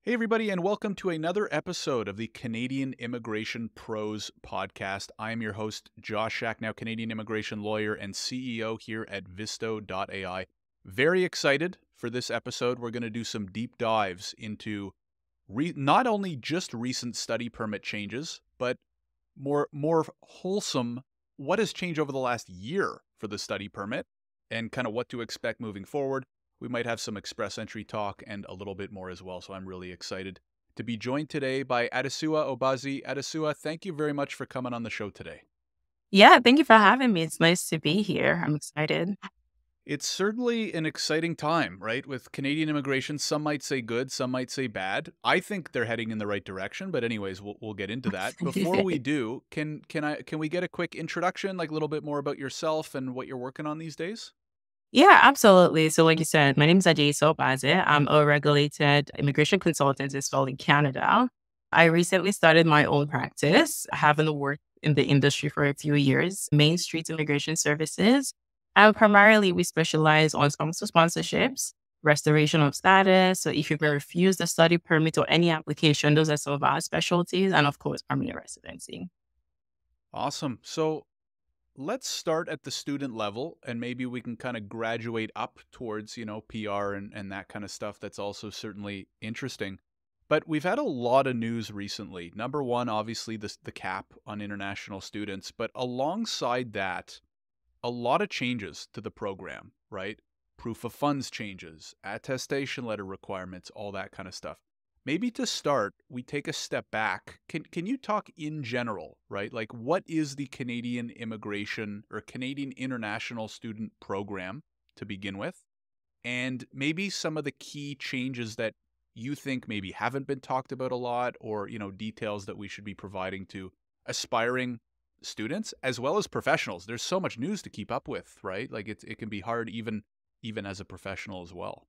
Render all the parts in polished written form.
Hey, everybody, and welcome to another episode of the Canadian Immigration Pros podcast. I am your host, Josh Schachnow, Canadian immigration lawyer and CEO here at Visto.ai. Very excited for this episode. We're going to do some deep dives into not only just recent study permit changes, but more wholesome, what has changed over the last year for the study permit and kind of what to expect moving forward. We might have some express entry talk and a little bit more as well. So I'm really excited to be joined today by Adesuwa O. Adesuwa, thank you very much for coming on the show today. Yeah, thank you for having me. It's nice to be here. I'm excited. It's certainly an exciting time, right? With Canadian immigration, some might say good, some might say bad. I think they're heading in the right direction, but anyways, we'll get into that. Before we do, can we get a quick introduction, like a little bit more about yourself and what you're working on these days? Yeah, absolutely. So, like you said, my name is Adesuwa O. I'm a regulated immigration consultant installed in Canada. I recently started my own practice, having worked in the industry for a few years, Main Street Immigration Services. And primarily, we specialize on sponsorships, restoration of status. So, if you've been refused a study permit or any application, those are some of our specialties. And of course, permanent residency. Awesome. So let's start at the student level and maybe we can kind of graduate up towards, PR and that kind of stuff. That's also certainly interesting. But we've had a lot of news recently. Number one, obviously, the cap on international students, but alongside that, a lot of changes to the program, right? Proof of funds changes, attestation letter requirements, all that kind of stuff. Maybe to start, we take a step back. Can you talk in general, right? Like what is the Canadian immigration or Canadian international student program to begin with? And maybe some of the key changes that you think maybe haven't been talked about a lot or, details that we should be providing to aspiring students as well as professionals. There's so much news to keep up with, right? Like it can be hard even as a professional as well.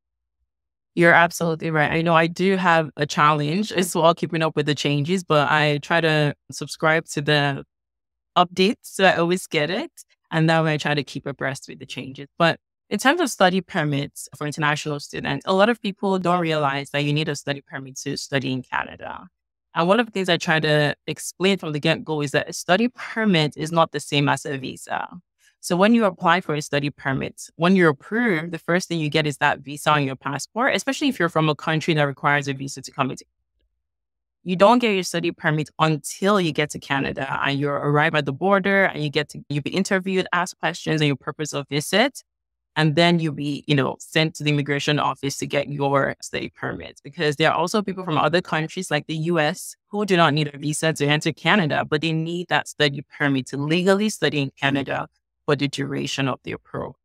You're absolutely right. I know I do have a challenge as well, keeping up with the changes, but I try to subscribe to the updates so I always get it. And that way I try to keep abreast with the changes. But in terms of study permits for international students, a lot of people don't realize that you need a study permit to study in Canada. And one of the things I try to explain from the get-go is that a study permit is not the same as a visa. So when you apply for a study permit, when you're approved, the first thing you get is that visa on your passport, especially if you're from a country that requires a visa to come into. You don't get your study permit until you get to Canada and you arrive at the border and you'll be interviewed, ask questions on your purpose of visit. And then you'll be, sent to the immigration office to get your study permit, because there are also people from other countries like the US who do not need a visa to enter Canada, but they need that study permit to legally study in Canada for the duration of their program.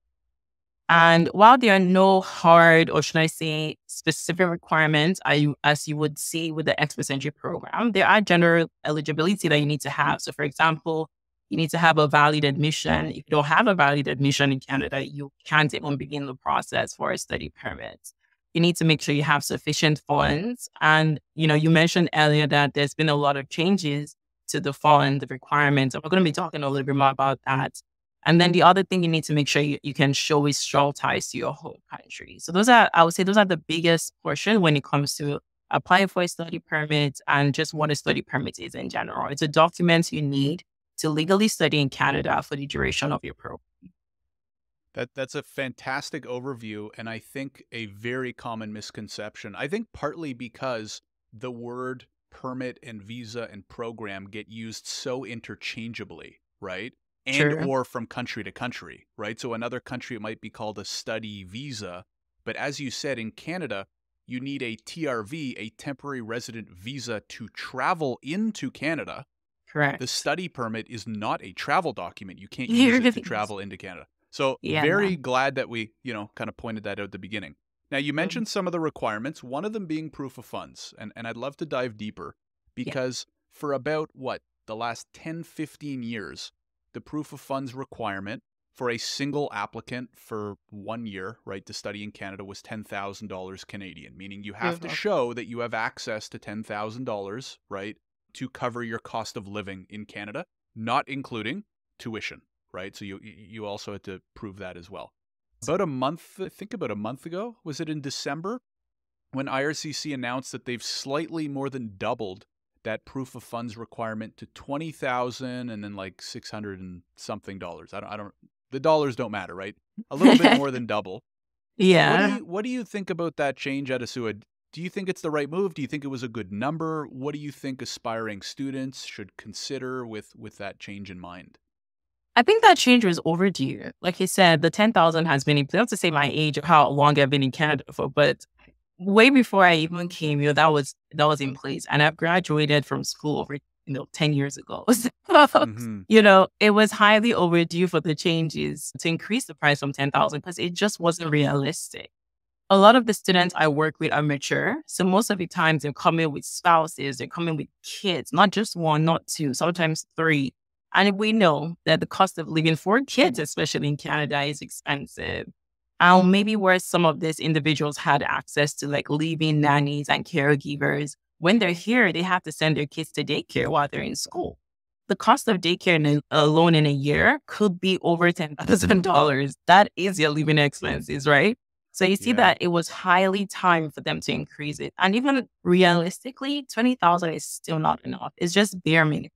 And while there are no hard, or should I say, specific requirements, as you would see with the Express Entry program, there are general eligibility that you need to have. So, for example, you need to have a valid admission. If you don't have a valid admission in Canada, you can't even begin the process for a study permit. You need to make sure you have sufficient funds. And, you mentioned earlier that there's been a lot of changes to the fund, the requirements. And we're going to be talking a little bit more about that. And then the other thing, you need to make sure you can show is strong ties to your home country. So I would say those are the biggest portion when it comes to applying for a study permit and just what a study permit is in general. It's a document you need to legally study in Canada for the duration of your program. That's a fantastic overview, and I think a very common misconception. I think partly because the word permit and visa and program get used so interchangeably, right? And True. or from country to country, right? So another country, it might be called a study visa. But as you said, in Canada, you need a TRV, a temporary resident visa, to travel into Canada. The Correct. study permit is not a travel document. You can't use it to Yeah, travel into Canada. So no. very glad that we, kind of pointed that out at the beginning. Now, you Mhm. mentioned some of the requirements, one of them being proof of funds. And I'd love to dive deeper Yeah. because for about the last 10, 15 years, the proof of funds requirement for a single applicant for 1 year, right, to study in Canada was $10,000 Canadian, meaning you have to Mhm. show that you have access to $10,000, right, to cover your cost of living in Canada, not including tuition, right? So you also had to prove that as well. About a month ago, was it in December? when IRCC announced that they've slightly more than doubled that proof of funds requirement to 20,000 and then like 600 and something dollars. I don't, the dollars don't matter, right? A little bit more than double. Yeah. What do you think about that change, Adesuwa? Do you think it's the right move? Do you think it was a good number? What do you think aspiring students should consider with that change in mind? I think that change was overdue. Like you said, the 10,000 has been in place. Not to say my age or how long I've been in Canada for, but way before I even came here, that was in place. And I've graduated from school over, 10 years ago. So, Mhm. it was highly overdue for the changes to increase the price from 10,000 because it just wasn't realistic. A lot of the students I work with are mature. So most of the times they're coming with spouses, they're coming with kids, not just one, not two, sometimes three. And we know that the cost of living for kids, especially in Canada, is expensive. Maybe where some of these individuals had access to like living nannies and caregivers, when they're here, they have to send their kids to daycare while they're in school. The cost of daycare alone in a year could be over $10,000. That is your living expenses, right? So you see Yeah. that it was highly time for them to increase it. And even realistically, 20,000 is still not enough. It's just bare minimum.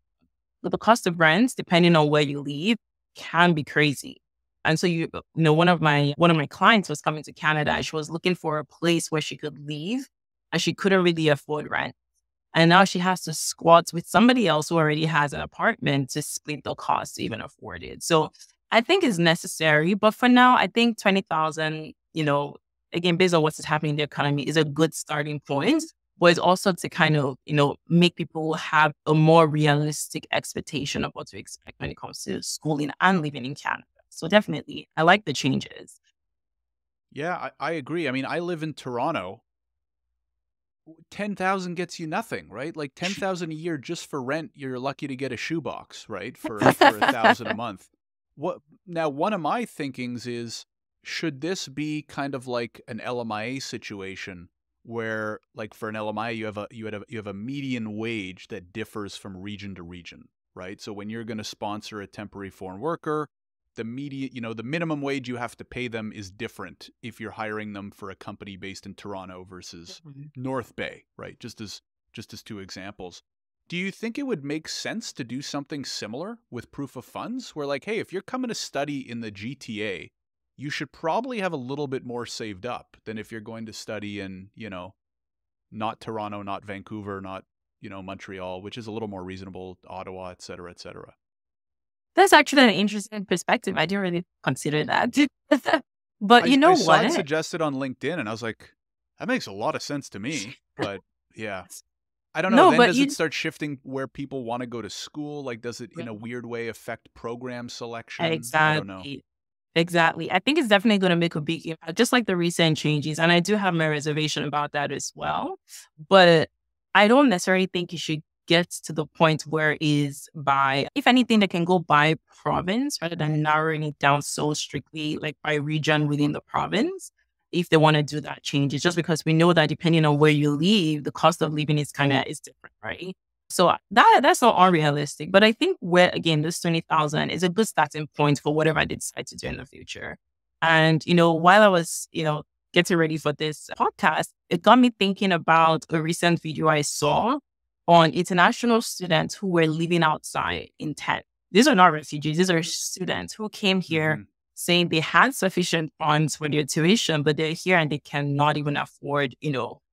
But the cost of rent, depending on where you live, can be crazy. And so one of my clients was coming to Canada and she was looking for a place where she could live and she couldn't really afford rent. And now she has to squat with somebody else who already has an apartment to split the cost to even afford it. So I think it's necessary. But for now, I think 20,000, again, based on what's happening in the economy, is a good starting point. But it's also to kind of, make people have a more realistic expectation of what to expect when it comes to schooling and living in Canada. So definitely, I like the changes. Yeah, I agree. I mean, I live in Toronto. 10,000 gets you nothing, right? Like 10,000 a year just for rent, you're lucky to get a shoebox, right? For 1,000 a month. What now one of my thinkings is, should this be kind of like an LMIA situation where like for an LMIA you have a median wage that differs from region to region, right? So when you're going to sponsor a temporary foreign worker, the minimum wage you have to pay them is different if you're hiring them for a company based in Toronto versus Mhm. North Bay, right? Just as two examples. Do you think it would make sense to do something similar with proof of funds where like, hey, if you're coming to study in the GTA, you should probably have a little bit more saved up than if you're going to study in, not Toronto, not Vancouver, not, Montreal, which is a little more reasonable, Ottawa, et cetera, et cetera. That's actually an interesting perspective. I didn't really consider that. But you I know saw it what? suggested on LinkedIn and I was like, that makes a lot of sense to me. But yeah, I don't know. No, Then but does it you start shifting where people want to go to school? Like, does it in a Mhm. weird way affect program selection? I don't know. Exactly. Exactly. I think it's definitely going to make a big impact, just like the recent changes. And I do have my reservation about that as well. But I don't necessarily think it should get to the point where it is by, if anything, they can go by province rather than narrowing it down so strictly, like by region within the province. If they want to do that change, it's just because we know that depending on where you live, the cost of living is different, right? So that's not unrealistic. But I think where again, this 20,000 is a good starting point for whatever I decide to do in the future. And, while I was, getting ready for this podcast, it got me thinking about a recent video I saw on international students who were living outside in tent. These are not refugees, these are students who came here Hmm. saying they had sufficient funds for their tuition, but they're here and they cannot even afford,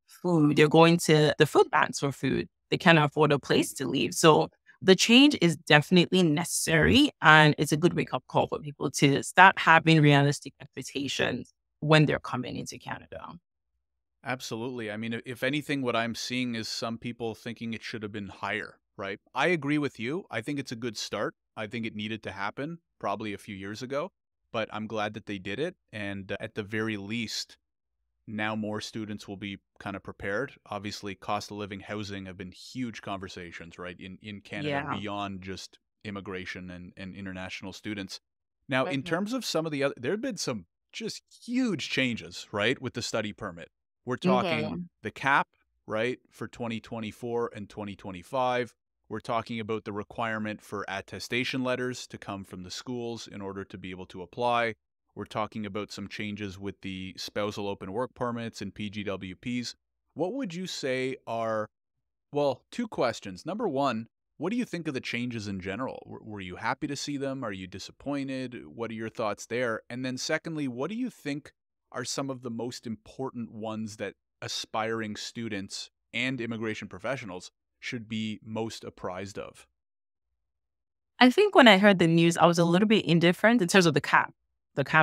food. They're going to the food banks for food. They can't afford a place to live. So the change is definitely necessary. And it's a good wake up call for people to start having realistic expectations when they're coming into Canada. Absolutely. I mean, if anything, what I'm seeing is some people thinking it should have been higher, right? I agree with you. I think it's a good start. I think it needed to happen probably a few years ago, but I'm glad that they did it. And at the very least, now more students will be kind of prepared. Obviously, cost of living, housing have been huge conversations, right, in Canada Yeah. beyond just immigration and international students. Now, in Mhm. terms of some of the other, there have been some just huge changes, right, with the study permit. We're talking Mhm. the cap, right, for 2024 and 2025. We're talking about the requirement for attestation letters to come from the schools in order to be able to apply. We're talking about some changes with the spousal open work permits and PGWPs. what would you say are, well, two questions. Number one, what do you think of the changes in general? Were you happy to see them? Are you disappointed? What are your thoughts there? And then secondly, what do you think are some of the most important ones that aspiring students and immigration professionals should be most apprised of? I think when I heard the news, I was a little bit indifferent in terms of the cap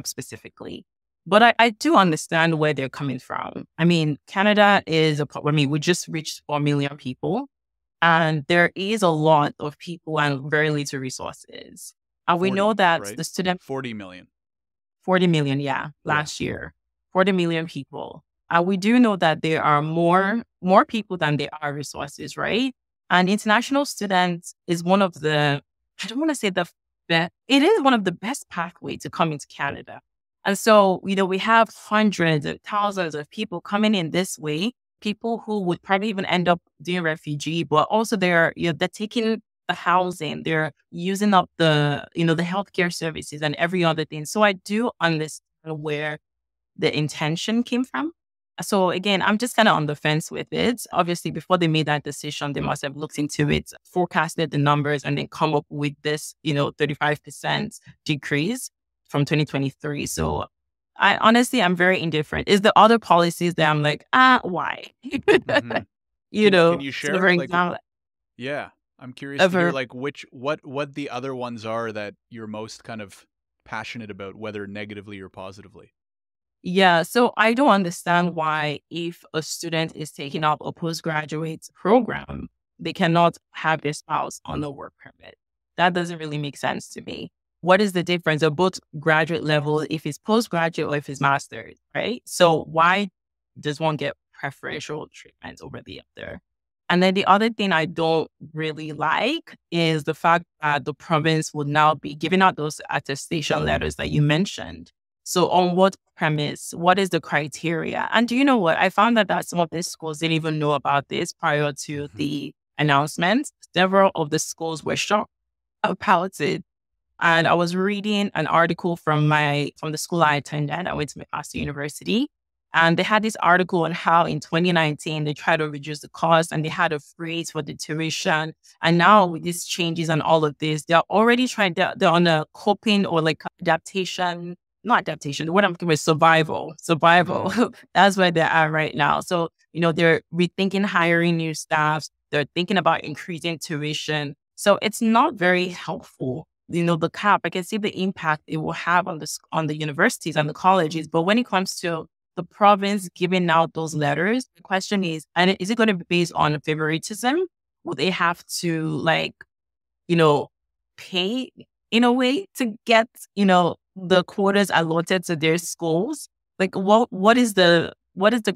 specifically. But I do understand where they're coming from. I mean, Canada is I mean, we just reached 4 million people, and there is a lot of people and very little resources. And we know 40, that right? the student 40 million. 40 million, yeah, Yeah. last year, 40 million people. And we do know that there are more people than there are resources, right? And international students is one of the, I don't want to say the best, it is one of the best pathway to come into Canada. And so, we have hundreds of thousands of people coming in this way, people who would probably even end up doing refugee, but also they're taking the housing, they're using up the healthcare services and every other thing. So I do understand where the intention came from. So again, I'm just kind of on the fence with it. Obviously, before they made that decision, they must have looked into it, forecasted the numbers, and then come up with this, 35% decrease from 2023. So I'm very indifferent. Is the other policies that I'm like, why? Hmm. Can you So for share like, example, yeah, I'm curious to hear ever like what the other ones are that you're most kind of passionate about, whether negatively or positively. Yeah, so I don't understand why if a student is taking up a postgraduate program, they cannot have their spouse on a work permit. That doesn't really make sense to me. What is the difference of both graduate level if it's postgraduate or if it's master's, right? So why does one get preferential treatment over the other? And then the other thing I don't really like is the fact that the province would now be giving out those attestation letters that you mentioned. So on what premise? What is the criteria? And do you know what? I found that some of these schools didn't even know about this prior to Hmm. the announcement. Several of the schools were shocked about it. And I was reading an article from the school I attended. I went to McMaster University. And they had this article on how in 2019 they tried to reduce the cost and they had a freeze for the tuition. And now with these changes and all of this, they're already trying, they're on a coping or like adaptation, not adaptation, what I'm thinking is survival. Survival. Hmm. That's where they are right now. So, they're rethinking hiring new staff. They're thinking about increasing tuition. So it's not very helpful. The cap, I can see the impact it will have on the universities and the colleges. But when it comes to the province giving out those letters, the question is it going to be based on favoritism? Will they have to you know, pay in a way to get, the quotas allotted to their schools? Like what is the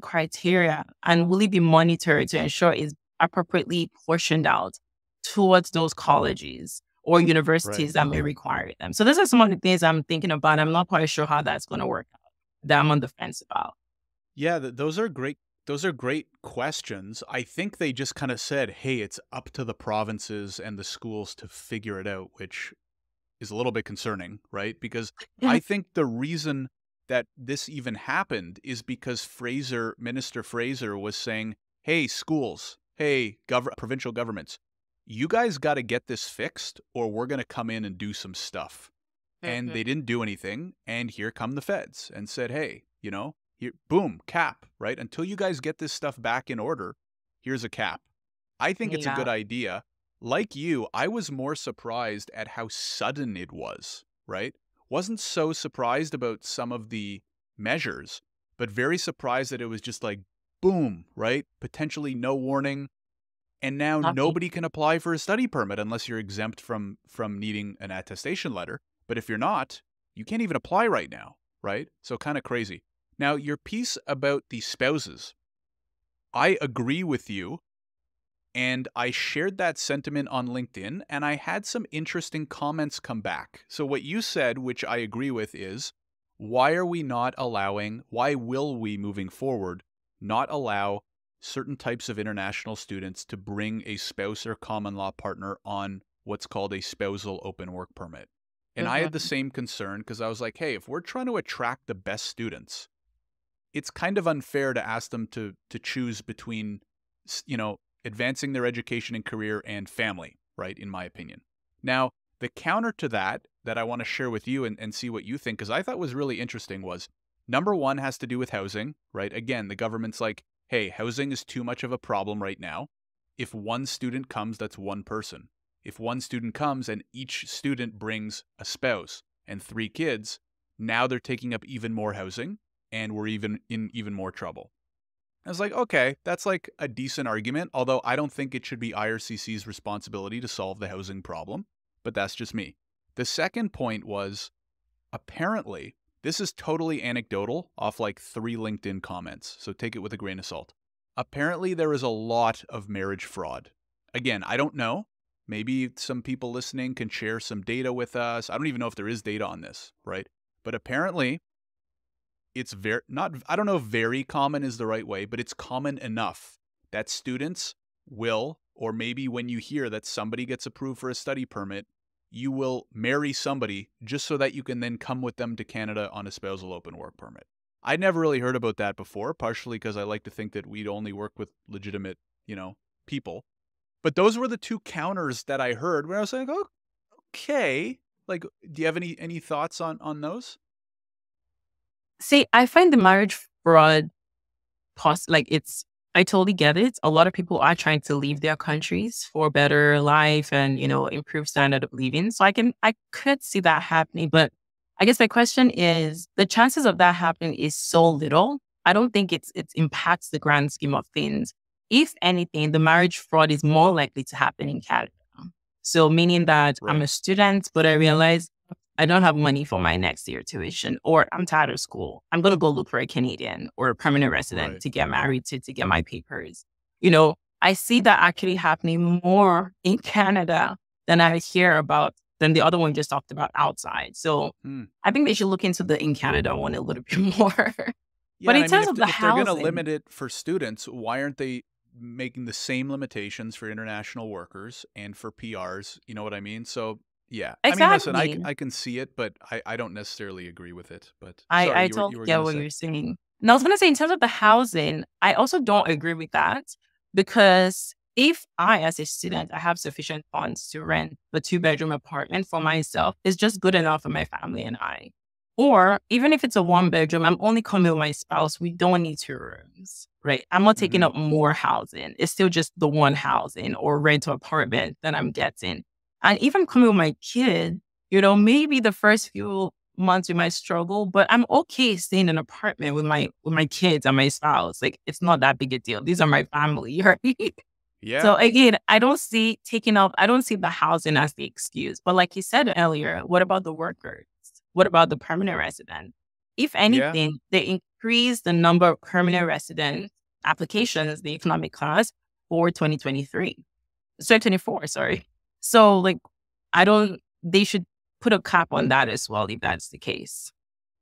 criteria, and will it be monitored to ensure it's appropriately portioned out towards those colleges or Right. universities that may require them? So those are some of the things I'm thinking about. I'm not quite sure how that's going to work out, that I'm on the fence about. Yeah, those are great. Those are great questions. I think they just kind of said, "Hey, it's up to the provinces and the schools to figure it out," which is a little bit concerning, right? Because I think the reason that this even happened is because Minister Fraser was saying, "Hey, schools, hey, provincial governments, you guys got to get this fixed or we're going to come in and do some stuff." And they Mhm. didn't do anything, and here come the feds and said, "Hey, here, boom, cap, right? Until you guys get this stuff back in order, here's a cap." I think it's a good Yeah. idea. Like you, I was more surprised at how sudden it was, right? Wasn't so surprised about some of the measures, but very surprised that it was just like boom, right? Potentially no warning, and now Nothing. nobody can apply for a study permit unless you're exempt from needing an attestation letter. But if you're not, you can't even apply right now, right? So kind of crazy. Now, your piece about the spouses, I agree with you, and I shared that sentiment on LinkedIn, and I had some interesting comments come back. So what you said, which I agree with, is why will we moving forward not allow certain types of international students to bring a spouse or common law partner on what's called a spousal open work permit? And I had the Mhm. same concern because I was like, hey, if we're trying to attract the best students, it's kind of unfair to ask them to choose between, advancing their education and career and family, right? In my opinion. Now, the counter to that I want to share with you and see what you think, because I thought was really interesting, was number one has to do with housing, right? Again, the government's like, hey, housing is too much of a problem right now. If one student comes, that's one person. If one student comes and each student brings a spouse and 3 kids, now they're taking up even more housing and we're even more trouble. I was like, okay, that's like a decent argument, although I don't think it should be IRCC's responsibility to solve the housing problem, but that's just me. The second point was, apparently, this is totally anecdotal off like 3 LinkedIn comments, so take it with a grain of salt. Apparently, there is a lot of marriage fraud. Again, I don't know. Maybe some people listening can share some data with us. I don't even know if there is data on this, right? But apparently, it's very not, I don't know if very common is the right way, but it's common enough that students will, or maybe when you hear that somebody gets approved for a study permit, you will marry somebody just so that you can then come with them to Canada on a spousal open work permit. I'd never really heard about that before, partially because I like to think that we'd only work with legitimate, people. But those were the 2 counters that I heard where I was like, oh, okay. Like, do you have any thoughts on those? See, I find the marriage fraud like I totally get it. A lot of people are trying to leave their countries for a better life and, improve standard of living. So I could see that happening. But I guess my question is, the chances of that happening is so little. I don't think it impacts the grand scheme of things. If anything, the marriage fraud is more likely to happen in Canada. So meaning that I'm Right. a student, but I realize I don't have money for my next year tuition, or I'm tired of school. I'm going to go look for a Canadian or a permanent resident Right. to get married to get my papers. I see that actually happening more in Canada than I hear about than the other one just talked about outside. So Hmm. I think they should look into the in Canada one a little bit more. Yeah, But and in I mean, terms of the if they're going to housing, limit it for students, why aren't they making the same limitations for international workers and for PRs? You know what I mean? So, yeah. I mean, listen, exactly. I can see it, but I don't necessarily agree with it. But sorry, I you totally were going get to what say. you're saying. And I was going to say, in terms of the housing, I also don't agree with that, because if I, as a student, I have sufficient funds to rent a 2-bedroom apartment for myself, it's just good enough for my family and I. Or even if it's a 1-bedroom, I'm only coming with my spouse. We don't need 2 rooms, right? I'm not taking Hmm. up more housing. It's still just the one housing or rental apartment that I'm getting. And even coming with my kid, maybe the first few months we might struggle, but I'm okay staying in an apartment with my kids and my spouse. Like, it's not that big a deal. These are my family, right? Yeah. So again, I don't see the housing as the excuse. But like you said earlier, what about the workers? What about the permanent resident? If Yeah. anything, they increase the number of permanent resident applications, the economic class, for 2023. 2024, sorry. So like, they should put a cap on that as well, if that's the case.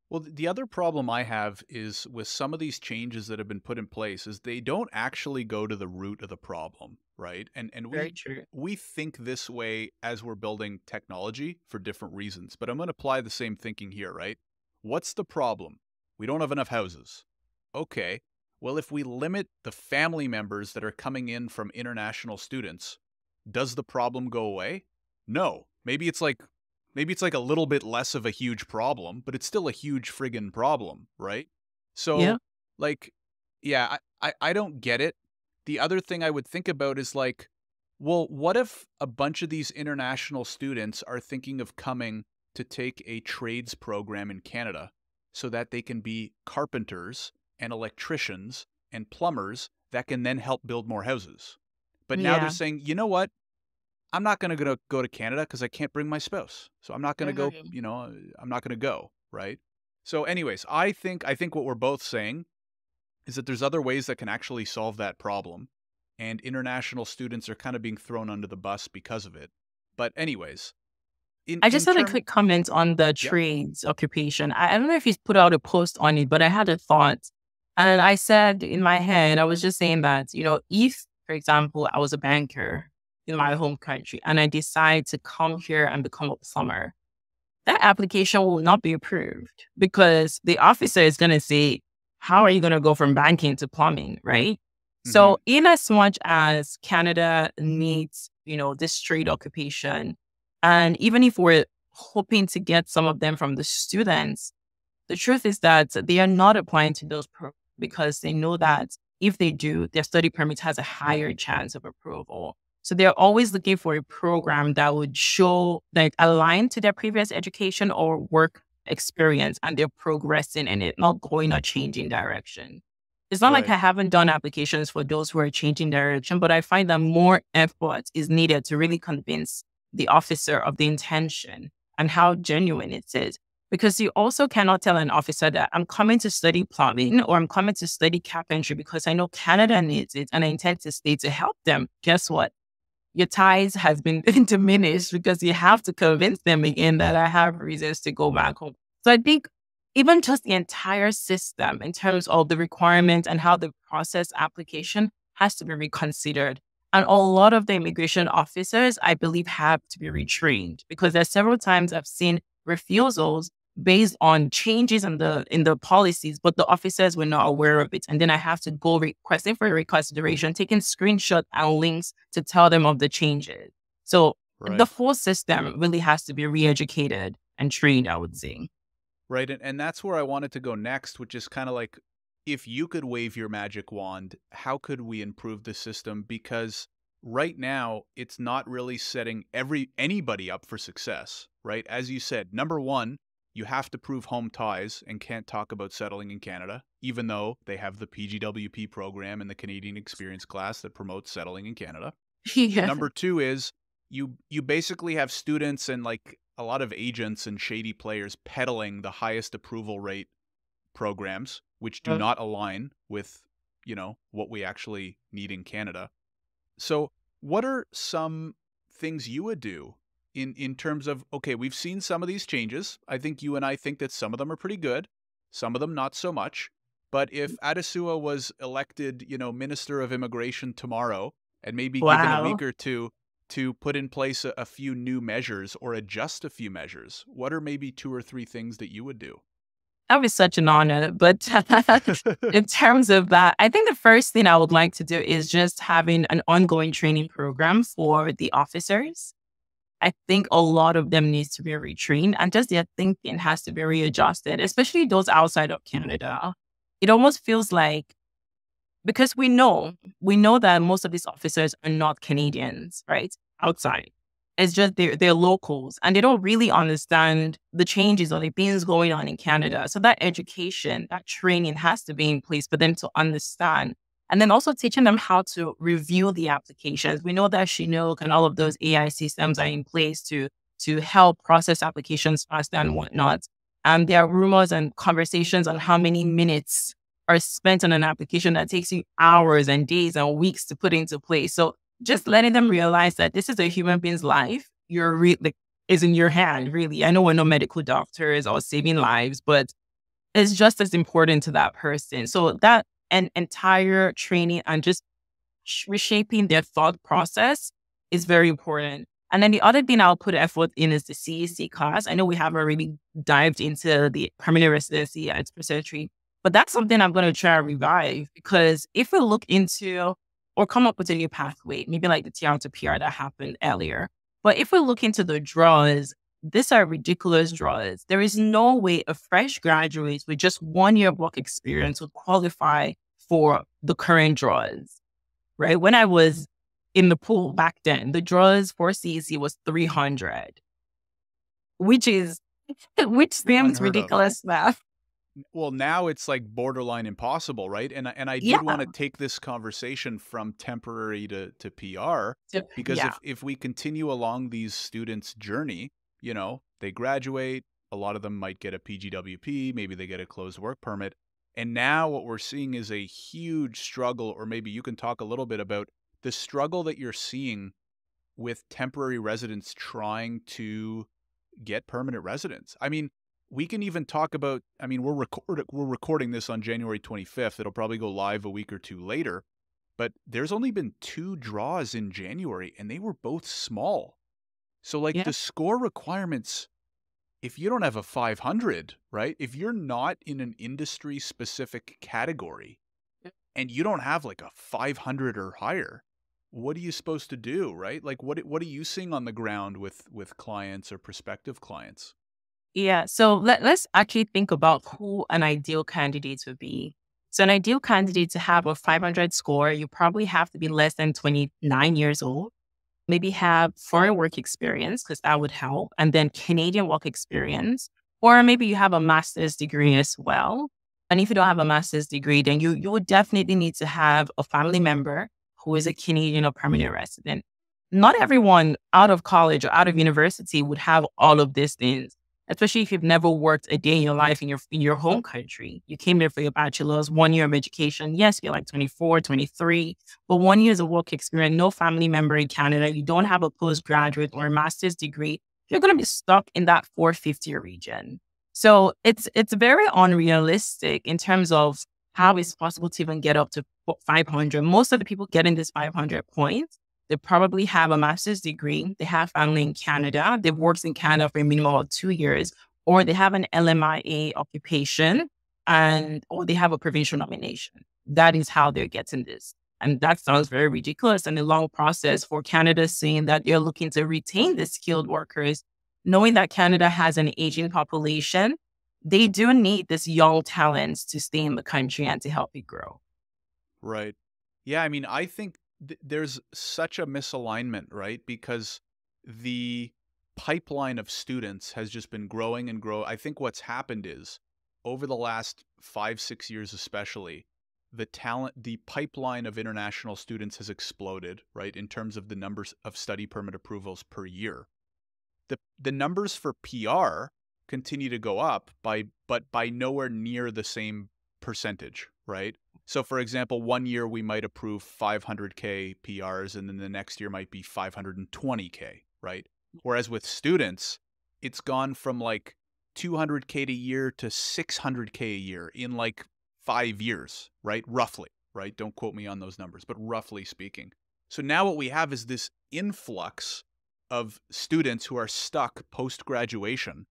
Well, the other problem I have is with some of these changes that have been put in place is they don't actually go to the root of the problem, right? And Very we true. we think this way as we're building technology for different reasons, but I'm going to apply the same thinking here, right? What's the problem? We don't have enough houses. Okay. Well, if we limit the family members that are coming in from international students, does the problem go away? No. Maybe it's like a little bit less of a huge problem, but it's still a huge friggin' problem, right? Yeah. So, like, yeah, I don't get it. The other thing I would think about is like, well, what if a bunch of these international students are thinking of coming to take a trades program in Canada so that they can be carpenters and electricians and plumbers that can then help build more houses? But now they're Yeah. saying, you know what? I'm not going to go to Canada because I can't bring my spouse. So I'm not going to go, Mhm. I'm not going to go, right? So anyways, I think what we're both saying is that there's other ways that can actually solve that problem, and international students are kind of being thrown under the bus because of it. But anyways, in I just in had a term quick comment on the yeah. trades occupation. I don't know if he's put out a post on it, but I had a thought. And I said in my head, I was just saying that, if, for example, I was a banker in my home country and I decide to come here and become a plumber, that application will not be approved because the officer is going to say, how are you going to go from banking to plumbing, right? Hmm. So in as much as Canada needs, this trade occupation, and even if we're hoping to get some of them from the students, the truth is that they are not applying to those programs because they know that if they do, their study permit has a higher chance of approval. So they're always looking for a program that would show like align to their previous education or work experience, and they're progressing in it, not going or changing direction. It's not like Right. I haven't done applications for those who are changing direction, but I find that more effort is needed to really convince the officer of the intention and how genuine it is. Because you also cannot tell an officer that I'm coming to study plumbing or I'm coming to study carpentry because I know Canada needs it and I intend to stay to help them. Guess what? Your ties has been diminished because you have to convince them again that I have reasons to go back home. So I think even just the entire system in terms of the requirement and how the process application has to be reconsidered. And a lot of the immigration officers, I believe, have to be retrained because there's several times I've seen refusals based on changes in the policies, but the officers were not aware of it. And then I have to go requesting for a reconsideration, taking screenshots and links to tell them of the changes. So the Right. whole system really has to be re-educated and trained, I would say. Right. And that's where I wanted to go next, which is kind of like, if you could wave your magic wand, how could we improve the system? Because right now, it's not really setting anybody up for success, right? As you said, number one, you have to prove home ties and can't talk about settling in Canada, even though they have the PGWP program and the Canadian Experience class that promotes settling in Canada. Yeah. Number two is you basically have students and like a lot of agents and shady players peddling the highest approval rate programs, which do not align with, what we actually need in Canada. So, what are some things you would do in terms of, okay, we've seen some of these changes. I think you and I think that some of them are pretty good, some of them not so much. But if Adesuwa was elected, Minister of Immigration tomorrow and maybe given a Wow. week or two to put in place a few new measures or adjust a few measures, what are maybe two or three things that you would do? That was such an honor. But in terms of that, I think the first thing I would like to do is just having an ongoing training program for the officers. I think a lot of them needs to be retrained and just their thinking has to be readjusted, especially those outside of Canada. It almost feels like because we know that most of these officers are not Canadians, right? Outside. It's just they're locals and they don't really understand the changes or the things going on in Canada. So that education, that training has to be in place for them to understand. And then also teaching them how to review the applications. We know that Chinook and all of those AI systems are in place to help process applications faster and whatnot. There are rumors and conversations on how many minutes are spent on an application that takes you hours and days and weeks to put into place. So just letting them realize that this is a human being's life, like, is in your hand, really. I know we're not medical doctors or saving lives, but it's just as important to that person. So that an entire training and just reshaping their thought process is very important. And then the other thing I'll put effort in is the CEC class. I know we haven't really dived into the permanent residency at Expressary, but that's something I'm going to try to revive because if we look into or come up with a new pathway, maybe like the TR to PR that happened earlier. But if we look into the draws, these are ridiculous draws. There is no way a fresh graduate with just 1 year of work experience would qualify for the current draws, right? When I was in the pool back then, the draws for CEC was 300, which is, which seems Unheard of. ridiculous math. Well, now it's like borderline impossible, right? And I did Yeah. want to take this conversation from temporary to PR because Yeah. if we continue along these students' journey, they graduate, a lot of them might get a PGWP, maybe they get a closed work permit. And now what we're seeing is a huge struggle, or maybe you can talk a little bit about the struggle that you're seeing with temporary residents trying to get permanent residence. I mean, we can even talk about, I mean, we're recording this on January 25th. It'll probably go live a week or two later, but there's only been 2 draws in January and they were both small. So like Yeah. the score requirements, if you don't have a 500, right? If you're not in an industry specific category and you don't have like a 500 or higher, what are you supposed to do, right? Like what are you seeing on the ground with clients or prospective clients? Yeah. So let's actually think about who an ideal candidate would be. So an ideal candidate to have a 500 score, you probably have to be less than 29 years old, maybe have foreign work experience, because that would help, and then Canadian work experience, or maybe you have a master's degree as well. And if you don't have a master's degree, then you would definitely need to have a family member who is a Canadian or permanent resident. Not everyone out of college or out of university would have all of these things, especially if you've never worked a day in your life in your home country. You came there for your bachelor's, 1 year of education. Yes, you're like 24, 23, but 1 year of work experience, no family member in Canada, you don't have a postgraduate or a master's degree, you're going to be stuck in that 450 region. So it's very unrealistic in terms of how it's possible to even get up to 500. Most of the people getting this 500 points, they probably have a master's degree, they have family in Canada, they've worked in Canada for a minimum of 2 years, or they have an LMIA occupation, and or they have a provincial nomination. That is how they're getting this. And that sounds very ridiculous and a long process for Canada, saying that they're looking to retain the skilled workers, knowing that Canada has an aging population. They do need this young talents to stay in the country and to help it grow. Right. Yeah, I mean, I think there's such a misalignment, right? Because the pipeline of students has just been growing and grow. I think what's happened is over the last 5, 6 years, especially, the pipeline of international students has exploded, right? In terms of the numbers of study permit approvals per year. The numbers for PR continue to go up but by nowhere near the same percentage, right? So for example, 1 year we might approve 500K PRs and then the next year might be 520K, right? Whereas with students, it's gone from like 200K a year to 600K a year in like 5 years, right? Roughly, right? Don't quote me on those numbers, but roughly speaking. So now what we have is this influx of students who are stuck post graduation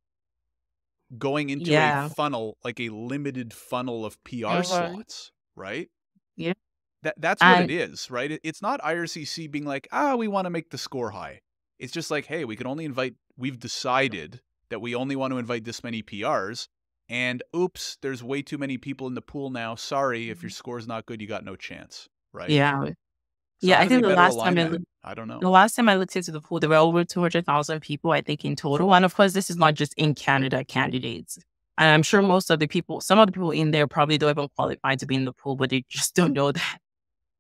going into a Yeah. funnel, like a limited funnel of PR Mhm. slots, right? Yeah. That's what it And is, right? It's not IRCC being like, we want to make the score high. It's just like, hey, we've decided that we only want to invite this many PRs. And oops, there's way too many people in the pool now. Sorry, if your score's not good, you got no chance, right? yeah. So Yeah. how I do they think better align that? I don't know. the last time I looked into the pool, there were over 200,000 people, I think, in total. And of course, this is not just in Canada candidates. And I'm sure some of the people in there probably don't even qualify to be in the pool, but they just don't know that.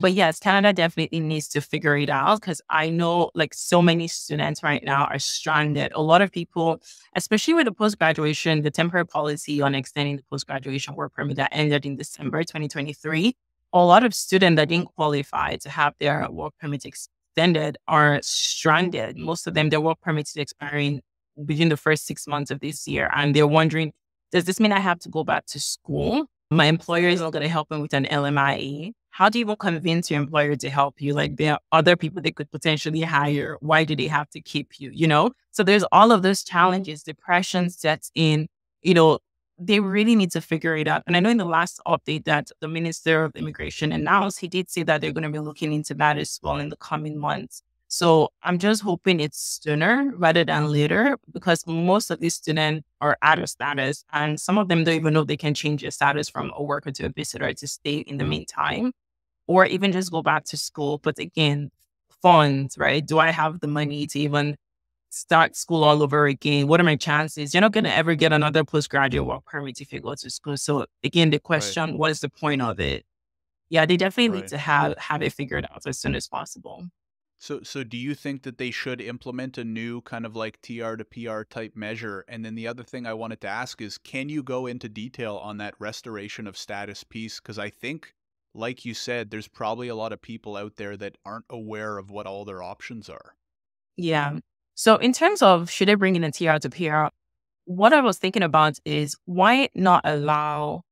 But yes, Canada definitely needs to figure it out, because I know like so many students right now are stranded. A lot of people, especially with the post-graduation, the temporary policy on extending the post-graduation work permit that ended in December 2023, a lot of students that didn't qualify to have their work permit extended are stranded. Most of them, their work permit is expiring within the first 6 months of this year. And they're wondering, does this mean I have to go back to school? My employer is not going to help me with an LMIA. How do you even convince your employer to help you? Like, there are other people they could potentially hire. Why do they have to keep you? So there's all of those challenges. Depression sets in. You know, they really need to figure it out. And I know in the last update that the Minister of Immigration announced, he did say that they're going to be looking into that as well in the coming months. So I'm just hoping it's sooner rather than later, because most of these students are out of status, and some of them don't even know they can change their status from a worker to a visitor to stay in the meantime, or even just go back to school. But again, funds, right? Do I have the money to even start school all over again? What are my chances? You're not going to ever get another postgraduate work permit if you go to school. So again, the Right. question, what is the point of it? Yeah, they definitely need Right. to have it figured out as soon as possible. So do you think that they should implement a new kind of like TR to PR type measure? And then the other thing I wanted to ask is, can you go into detail on that restoration of status piece? Because I think, like you said, there's probably a lot of people out there that aren't aware of what all their options are. Yeah. So in terms of should they bring in a TR to PR, what I was thinking about is why not allow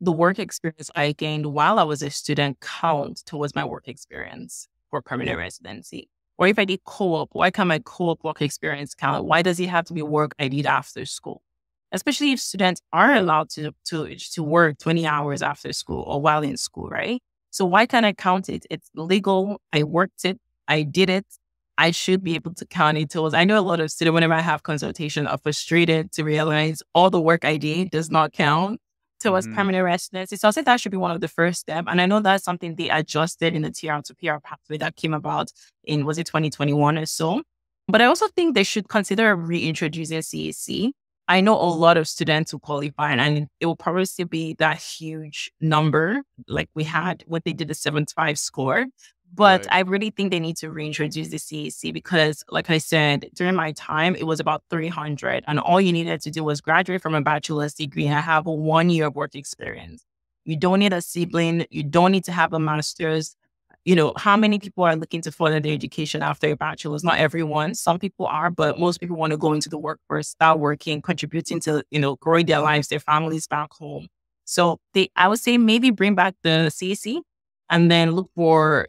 the work experience I gained while I was a student count towards my work experience for permanent residency? Or if I did co-op, why can my co-op work experience count? Why does it have to be work I did after school? Especially if students are allowed to work 20 hours after school or while in school, right? So why can't I count it? It's legal. I worked it. I did it. I should be able to count it towards. I know a lot of students, whenever I have consultation, are frustrated to realize all the work I did does not count towards Hmm. permanent residency. So I think that should be one of the first steps. And I know that's something they adjusted in the TR to PR pathway that came about in, was it 2021 or so? But I also think they should consider reintroducing CAC. I know a lot of students who qualify, and it will probably still be that huge number like we had when they did the 75 score. But Right. I really think they need to reintroduce the CAC because, like I said, during my time, it was about 300. And all you needed to do was graduate from a bachelor's degree and have a 1 year of work experience. You don't need a sibling. You don't need to have a master's. You know, how many people are looking to further their education after a bachelor's? Not everyone. Some people are, but most people want to go into the workforce, start working, contributing to, growing their lives, their families back home. So I would say maybe bring back the CAC and then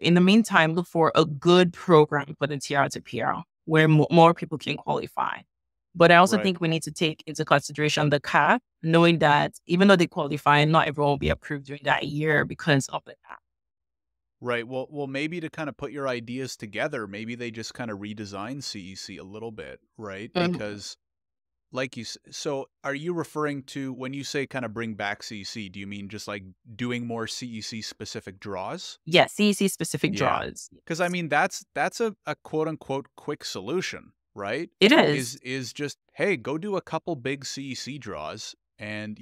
in the meantime, look for a good program for the TR to PR where more people can qualify. But I also Right. think we need to take into consideration the cap, knowing that even though they qualify, not everyone will be approved during that year because of the cap. Right. Well, maybe to kind of put your ideas together, maybe they just kind of redesign CEC a little bit, right? Mhm. Because so are you referring to when you say kind of bring back CEC, do you mean just like doing more CEC specific draws? Yeah, CEC specific Yeah. draws. Because I Yes. mean that's a quote unquote quick solution, right? It Is is. is just, hey, go do a couple big CEC draws and,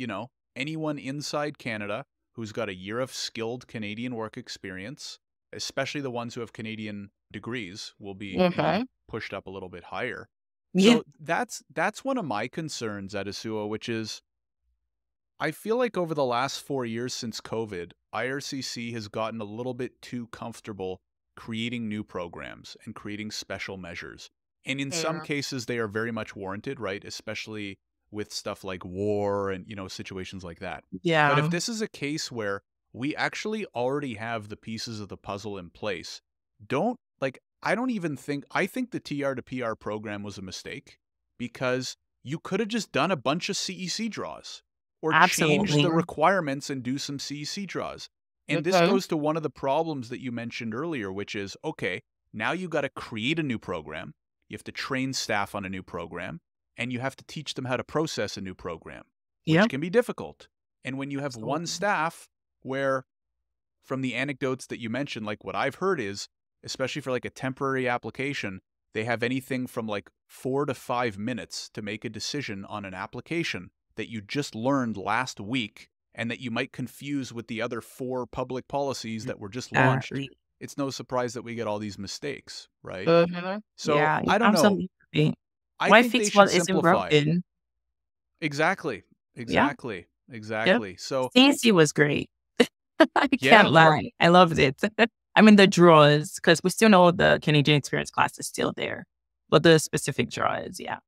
anyone inside Canada who's got a year of skilled Canadian work experience, especially the ones who have Canadian degrees, will be Mhm. pushed up a little bit higher. Yeah. So that's one of my concerns at Adesuwa, which is I feel like over the last 4 years since COVID, IRCC has gotten a little bit too comfortable creating new programs and creating special measures. And in some Yeah. cases, they are very much warranted, right? Especially with stuff like war and, situations like that. But if Yeah. this is a case where we actually already have the pieces of the puzzle in place, I don't even think, I think the TR to PR program was a mistake because you could have just done a bunch of CEC draws or change Absolutely. the requirements and do some CEC draws. And this Mhm. goes to one of the problems that you mentioned earlier, which is, okay, now you got to create a new program. You have to train staff on a new program, and you have to teach them how to process a new program, which Yep. can be difficult. And when you have one Absolutely. staff where, from the anecdotes that you mentioned, like what I've heard is, especially for like a temporary application, they have anything from like 4 to 5 minutes to make a decision on an application that you just learned last week and that you might confuse with the other four public policies that were just launched. Exactly. It's no surprise that we get all these mistakes, right? Mhm. So Yeah, I don't know. absolutely. I Why think they fix should what isn't simplify. broken? Exactly. Yeah. Exactly. Yep. Exactly. So, CNC was great. I can't yeah, lie. I loved it. I mean, the draws, because we still know the Canadian experience class is still there, but the specific draws, yeah.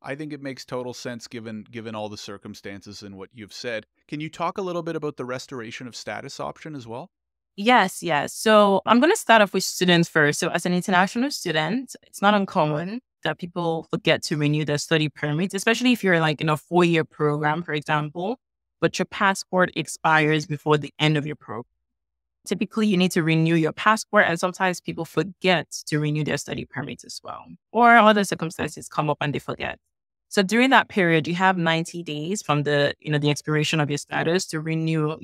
I think it makes total sense given all the circumstances and what you've said. Can you talk a little bit about the restoration of status option as well? Yes, yes. So I'm going to start off with students first. So as an international student, it's not uncommon that people forget to renew their study permits, especially if you're like in a 4 year program, for example, but your passport expires before the end of your program. Typically, you need to renew your passport, and sometimes people forget to renew their study permits as well, or other circumstances come up and they forget. So during that period, you have 90 days from the expiration of your status to renew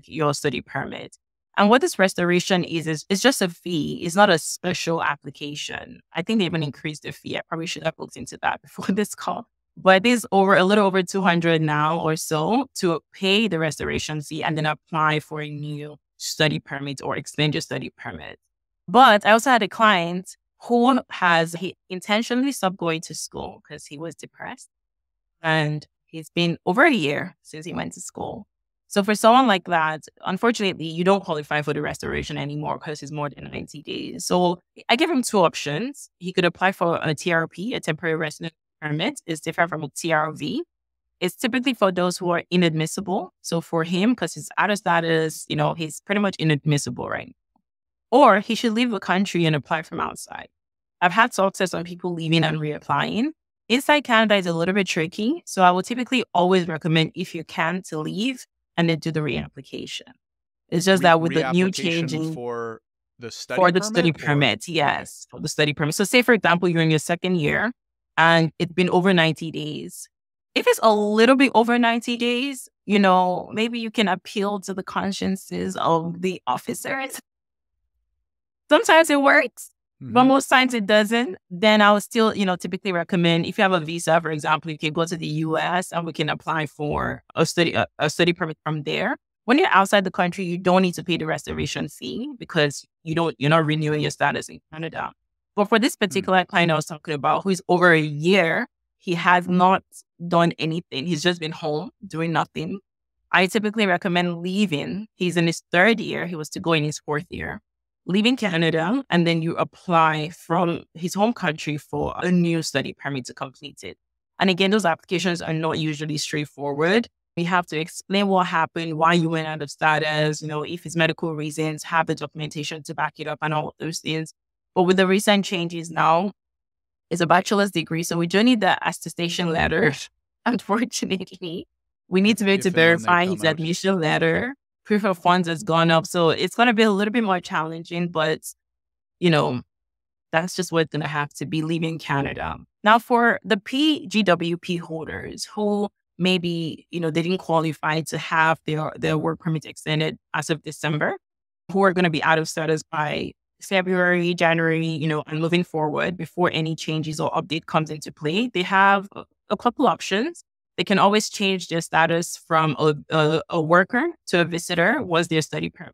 your study permit. And what this restoration is just a fee. It's not a special application. I think they even increased the fee. I probably should have looked into that before this call. But it is over a little over 200 now or so to pay the restoration fee and then apply for a new study permit or extend your study permit. But I also had a client he intentionally stopped going to school because he was depressed. And he's been over a year since he went to school. So for someone like that, unfortunately, you don't qualify for the restoration anymore because it's more than 90 days. So I give him two options. He could apply for a TRP, a temporary resident permit. It's different from a TRV. It's typically for those who are inadmissible. So for him, because his outer status, he's pretty much inadmissible, right? Or he should leave the country and apply from outside. I've had success on people leaving and reapplying. Inside Canada is a little bit tricky. So I would typically always recommend, if you can, to leave and then do the reapplication. It's just that with the new Reapplication changing for the study for the study permit or permit, okay. yes, for the study permit. So say, for example, you're in your second year and it's been over 90 days. If it's a little bit over 90 days, maybe you can appeal to the consciences of the officers. Sometimes it works, but Mhm. most times it doesn't. Then I would still, typically recommend, if you have a visa, for example, you can go to the US and we can apply for a study permit from there. When you're outside the country, you don't need to pay the reservation fee because you're not renewing your status in Canada. But for this Mm. particular client I was talking about, who is over a year, he has not done anything. He's just been home doing nothing. I typically recommend leaving. He's in his third year. He was to go in his fourth year. Leaving Canada, and then you apply from his home country for a new study permit to complete it. And again, those applications are not usually straightforward. You have to explain what happened, why you went out of status, if it's medical reasons, have the documentation to back it up and all of those things. But with the recent changes now, it's a bachelor's degree. So we do need the attestation letter. Unfortunately, we need to be able to If and when they verify come his out. admission letter. Proof of funds has gone up. So it's going to be a little bit more challenging, but, you know, that's just what's going to have to be leaving Canada. Now, for the PGWP holders who maybe, they didn't qualify to have their work permit extended as of December, who are going to be out of status by February, January, and moving forward before any changes or update comes into play, they have a couple options. They can always change their status from a worker to a visitor once their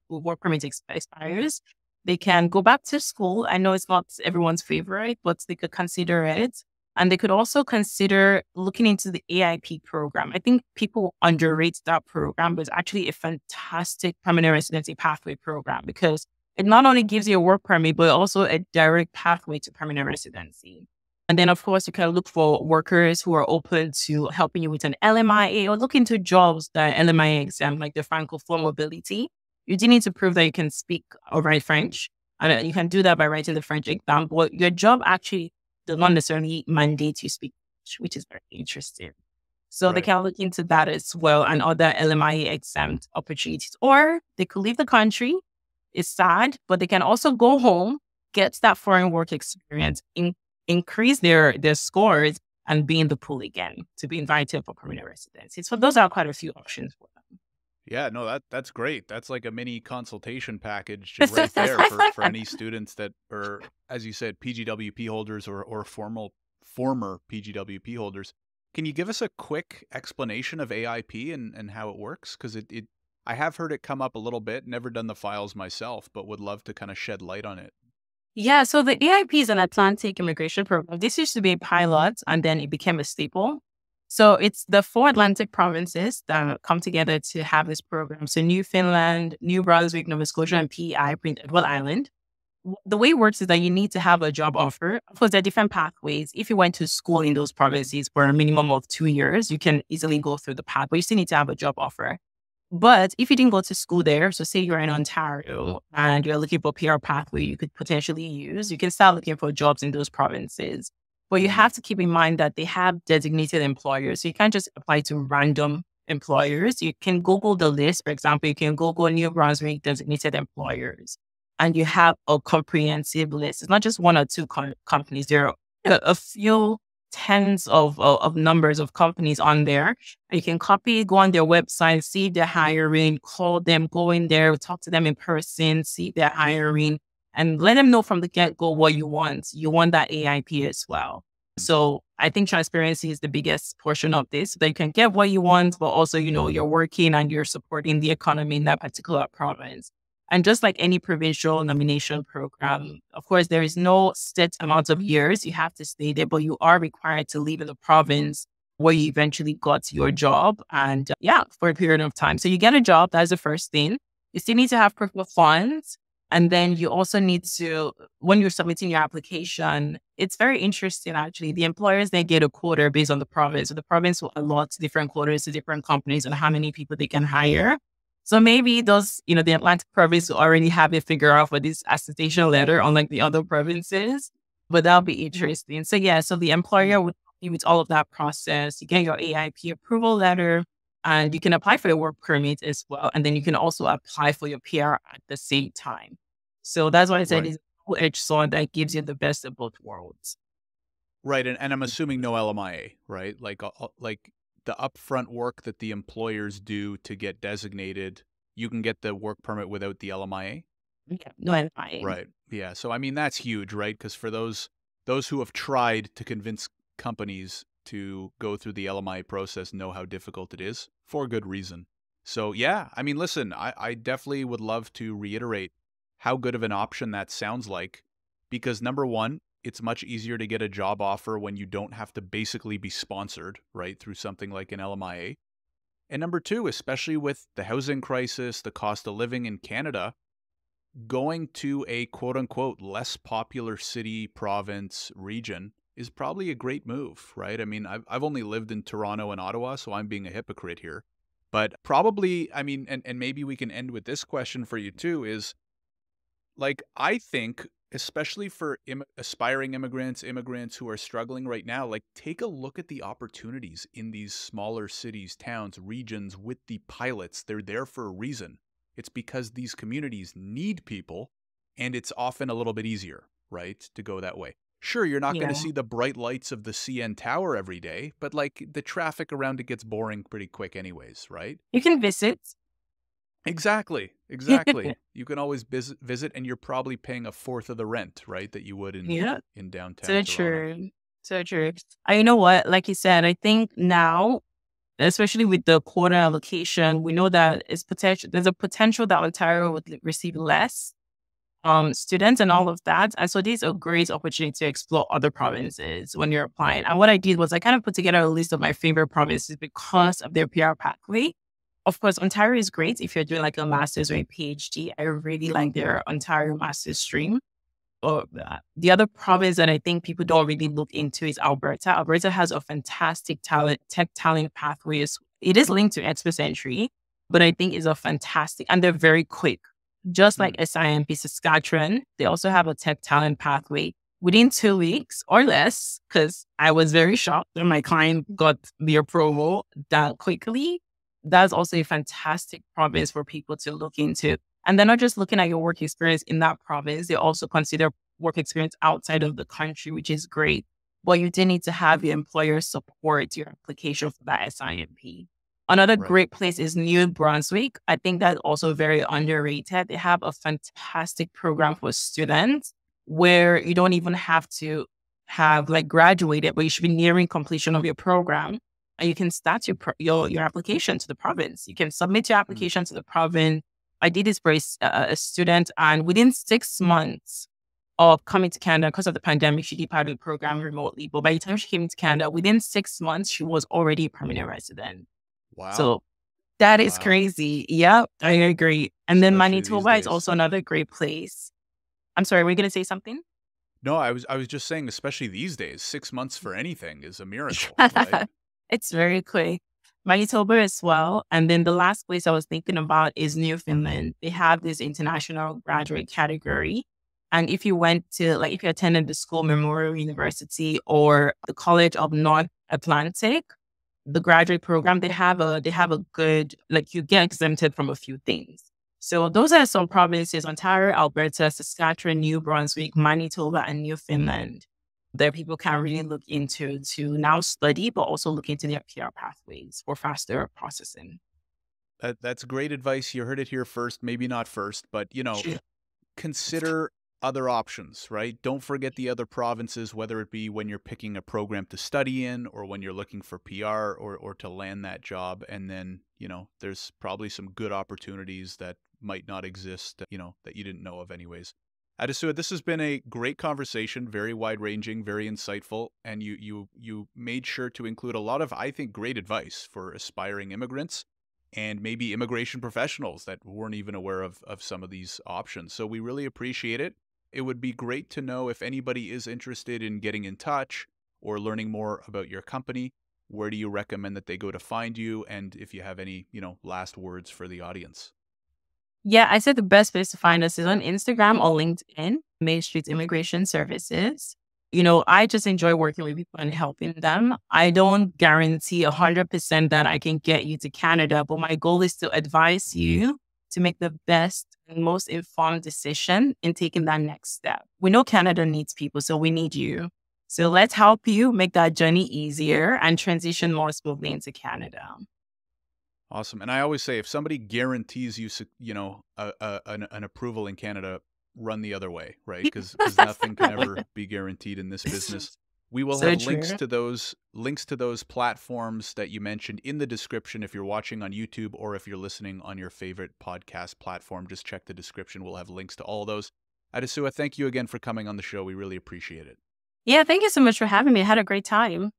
work permit expires. They can go back to school. I know it's not everyone's favorite, but they could consider it. And they could also consider looking into the AIP program. I think people underrate that program, but it's actually a fantastic permanent residency pathway program because it not only gives you a work permit, but also a direct pathway to permanent residency. And then, of course, you can look for workers who are open to helping you with an LMIA or look into jobs that LMIA exam, like the Francophone mobility. You do need to prove that you can speak or write French. And you can do that by writing the French exam. But your job actually does not necessarily mandate you speak French, which is very interesting. So they Right. can look into that as well and other LMIA exempt opportunities. Or they could leave the country. It's sad, but they can also go home, get that foreign work experience, increase their scores, and be in the pool again to be invited for permanent residency. So those are quite a few options for Yeah, no, that's great. That's like a mini consultation package right there for them. any students that are, as you said, PGWP holders or former PGWP holders. Can you give us a quick explanation of AIP and how it works? Because I have heard it come up a little bit, never done the files myself, but would love to kind of shed light on it. Yeah, so the AIP is an Atlantic immigration program. This used to be a pilot and then it became a staple. So it's the 4 Atlantic provinces that come together to have this program. So Newfoundland, New Brunswick, Nova Scotia, and PEI, Prince Edward Island. The way it works is that you need to have a job offer. Of course, there are different pathways. If you went to school in those provinces for a minimum of 2 years, you can easily go through the path, but you still need to have a job offer. But if you didn't go to school there, so say you're in Ontario and you're looking for PR pathway you could potentially use, you can start looking for jobs in those provinces. But you Mm. have to keep in mind that they have designated employers. So you can't just apply to random employers. You can Google the list. For example, you can Google New Brunswick designated employers and you have a comprehensive list. It's not just one or two companies. There are a few tens of numbers of companies on there. You can copy, go on their website, see if they're hiring, call them, go in there, talk to them in person, see if they're hiring, and let them know from the get-go what you want. You want that AIP as well. So I think transparency is the biggest portion of this. That you can get what you want, but also, you're working and you're supporting the economy in that particular province. And just like any provincial nomination program, of course, there is no set amount of years you have to stay there, but you are required to live in the province where you eventually got your job and for a period of time. So you get a job. That's the first thing. You still need to have proof of funds. And then you also need to, when you're submitting your application, it's very interesting, actually. The employers, they get a quota based on the province. So the province will allot different quotas to different companies on how many people they can hire. So maybe those, the Atlantic province will already have it figured out for this attestation letter, unlike the other provinces. but that'll be interesting. So yeah, so the Hmm. employer would help you with all of that process. You get your AIP approval letter, and you can apply for your work permit as well. And then you can also apply for your PR at the same time. So that's why I said Right. it's a double-edged sword that gives you the best of both worlds. Right, and I'm assuming no LMIA, right? Like the upfront work that the employers do to get designated, you can get the work permit without the LMIA? Yeah, no, I'm fine. Right. Yeah, so I mean that's huge, right? Because for those who have tried to convince companies to go through the LMIA process know how difficult it is for good reason. So yeah, I mean listen, I definitely would love to reiterate how good of an option that sounds like because number one, it's much easier to get a job offer when you don't have to basically be sponsored, right, through something like an LMIA. And number two, especially with the housing crisis, the cost of living in Canada, going to a quote unquote less popular city, province, region is probably a great move, right? I mean, I've only lived in Toronto and Ottawa, so I'm being a hypocrite here. But probably, I mean, and maybe we can end with this question for you too is like, I think, especially for aspiring immigrants, immigrants who are struggling right now, like, take a look at the opportunities in these smaller cities, towns, regions with the pilots. They're there for a reason. It's because these communities need people, and it's often a little bit easier, right, to go that way. Sure, you're not going to Yeah. see the bright lights of the CN Tower every day, but like the traffic around it gets boring pretty quick, anyways, right? You can visit. Exactly, exactly. You can always visit, and you're probably paying a fourth of the rent, right, that you would Yeah. in downtown So Toronto. true. So true. You know what? Like you said, I think now, especially with the quota allocation, we know that it's potential. There's a potential that Ontario would receive less students and all of that. And so these are great opportunity to explore other provinces when you're applying. And what I did was I kind of put together a list of my favorite provinces because of their PR pathway. Of course, Ontario is great if you're doing like a master's or a PhD. I really like their Ontario master's stream. Or the other province that I think people don't really look into is Alberta. Alberta has a fantastic tech talent pathway. It is linked to expert entry, but I think is a fantastic, and they're very quick. Just like Hmm. SIMP Saskatchewan, they also have a tech talent pathway within 2 weeks or less, because I was very shocked when my client got the approval that quickly. That's also a fantastic province for people to look into. And they're not just looking at your work experience in that province, they also consider work experience outside of the country, which is great. But you do need to have your employer support your application for that SIMP. Another Right. great place is New Brunswick. I think that's also very underrated. They have a fantastic program for students where you don't even have to have like graduated, but you should be nearing completion of your program. And you can start your application to the province. You can submit your Hmm. application to the province. I did this for a student, and within 6 months of coming to Canada, because of the pandemic, she did part of the program remotely. But by the time she came to Canada, within 6 months, she was already a permanent resident. Wow. So that is Wow. crazy. Yep, I agree. And then Especially these Manitoba is days. also another great place. I'm sorry, were you going to say something? No, I was just saying, especially these days, 6 months for anything is a miracle, right? It's very quick. Manitoba as well. And then the last place I was thinking about is Newfoundland. They have this international graduate category. And if you went to, like, if you attended the school Memorial University or the College of North Atlantic, the graduate program, they have a good, like, you get exempted from a few things. So those are some provinces: Ontario, Alberta, Saskatchewan, New Brunswick, Manitoba, and Newfoundland that people can really look into to now study, but also look into their PR pathways for faster processing. That's great advice. You heard it here first, maybe not first, but consider other options, right? Don't forget the other provinces, whether it be when you're picking a program to study in or when you're looking for PR or to land that job. And then, there's probably some good opportunities that might not exist, that you didn't know of anyways. Adesuwa, this has been a great conversation, very wide ranging, very insightful, and you made sure to include a lot of, I think, great advice for aspiring immigrants and maybe immigration professionals that weren't even aware of some of these options. So we really appreciate it. It would be great to know if anybody is interested in getting in touch or learning more about your company. Where do you recommend that they go to find you? And if you have any, last words for the audience. Yeah, I said the best place to find us is on Instagram or LinkedIn, Main Street Immigration Services. I just enjoy working with people and helping them. I don't guarantee 100% that I can get you to Canada, but my goal is to advise you to make the best and most informed decision in taking that next step. We know Canada needs people, so we need you. So let's help you make that journey easier and transition more smoothly into Canada. Awesome. And I always say, if somebody guarantees you, an approval in Canada, run the other way, right? Because nothing can ever be guaranteed in this business. We will So have true. links to those platforms that you mentioned in the description. If you're watching on YouTube or if you're listening on your favorite podcast platform, just check the description. We'll have links to all those. Adesuwa, thank you again for coming on the show. We really appreciate it. Yeah, thank you so much for having me. I had a great time.